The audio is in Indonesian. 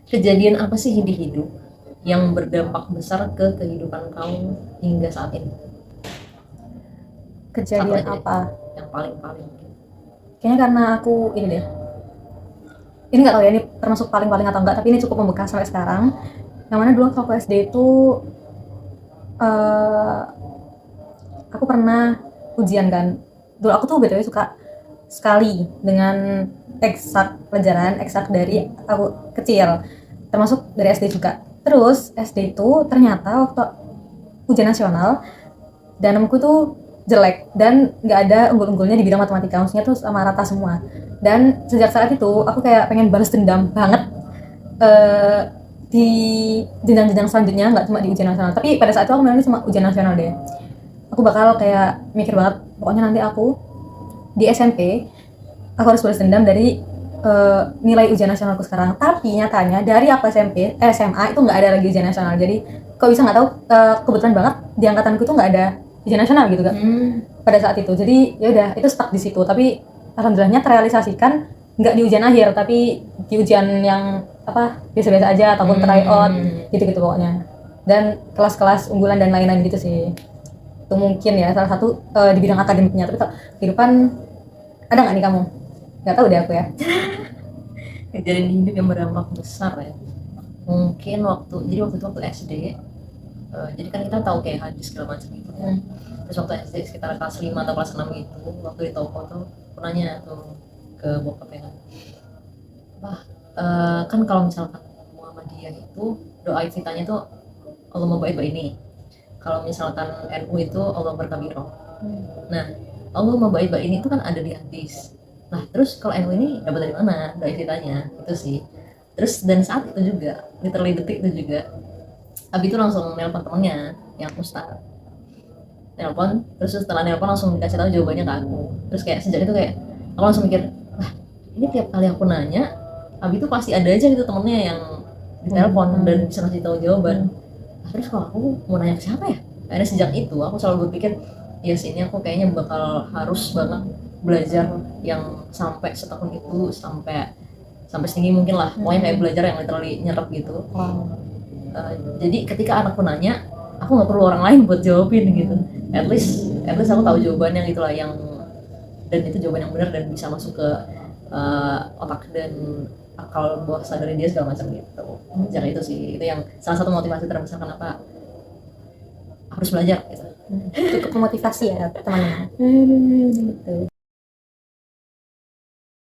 kejadian apa sih di hidup yang berdampak besar ke kehidupan kamu hingga saat ini? Kejadian Satu aja deh, apa? yang paling Kayaknya karena aku ini deh. Ini nggak tahu ya ini termasuk paling-paling atau enggak, tapi ini cukup membekas sampai sekarang. Yang mana dulu waktu SD itu eh aku pernah ujian kan. Dulu aku tuh btw suka sekali dengan pelajaran eksak dari aku kecil, termasuk dari SD juga. Terus SD itu ternyata waktu ujian nasional danamku tuh jelek dan nggak ada unggul-unggulnya di bidang matematika, maksudnya tuh sama rata semua. Dan sejak saat itu aku kayak pengen balas dendam banget eh, di jenjang-jenjang selanjutnya, nggak cuma di ujian nasional, tapi pada saat itu aku memang cuma ujian nasional deh. Aku bakal kayak mikir banget, pokoknya nanti aku di SMP aku harus balas dendam dari nilai ujian nasionalku sekarang. Tapi nyatanya dari aku SMA itu nggak ada lagi ujian nasional. Jadi kok bisa nggak tahu, kebetulan banget di angkatanku tuh nggak ada ujian nasional gitu kan pada saat itu. Jadi ya udah itu stuck di situ. Tapi alhamdulillahnya terrealisasikan nggak di ujian akhir, tapi di ujian yang apa biasa-biasa aja ataupun tryout gitu-gitu pokoknya. Dan kelas-kelas unggulan dan lain-lain gitu sih. Itu mungkin ya salah satu di bidang akademiknya. Tapi kehidupan ada nggak nih kamu? Nggak tahu deh aku ya. kejadian hidup yang berdampak besar ya. Mungkin waktu itu waktu SD, jadi kan kita tahu kayak hadis segala macam gitu ya. Terus waktu SD sekitar kelas 5 atau kelas 6 gitu, waktu di toko tuh aku nanya tuh ke bokapnya kan, wah, kan kalau misalkan Muhammadiyah itu doa ceritanya tuh Allah mau baik ini, kalau misalkan NU itu Allah berkabiro. Nah, Allah mau baik ini itu kan ada di hadis. Nah, terus kalau NU ini dapat dari mana doa ceritanya? Itu sih. Terus dan saat itu juga, literally detik itu juga, Abi itu langsung nelpon temennya yang ustad, nelpon, terus setelah nelpon langsung dikasih tahu jawabannya ke aku. Terus kayak sejak itu kayak aku langsung mikir, wah, ini tiap kali aku nanya Abi itu pasti ada aja gitu temennya yang ditelepon dan bisa kasih tahu jawaban. Nah, terus kalau aku mau nanya ke siapa ya? Akhirnya sejak itu aku selalu berpikir, ya sih ini aku kayaknya bakal harus banget belajar yang sampai setahun itu, sampai sampai setinggi mungkin lah, pokoknya kayak belajar yang literally nyerap gitu. Jadi ketika anakku nanya, aku nggak perlu orang lain buat jawabin gitu. At least aku tahu jawabannya gitulah, yang dan itu jawaban yang benar dan bisa masuk ke otak dan akal bawah sadar dia segala macam gitu. Jadi itu sih, itu yang salah satu motivasi terbesar kenapa harus belajar gitu. Cukup memotivasi ya teman-teman. Gitu.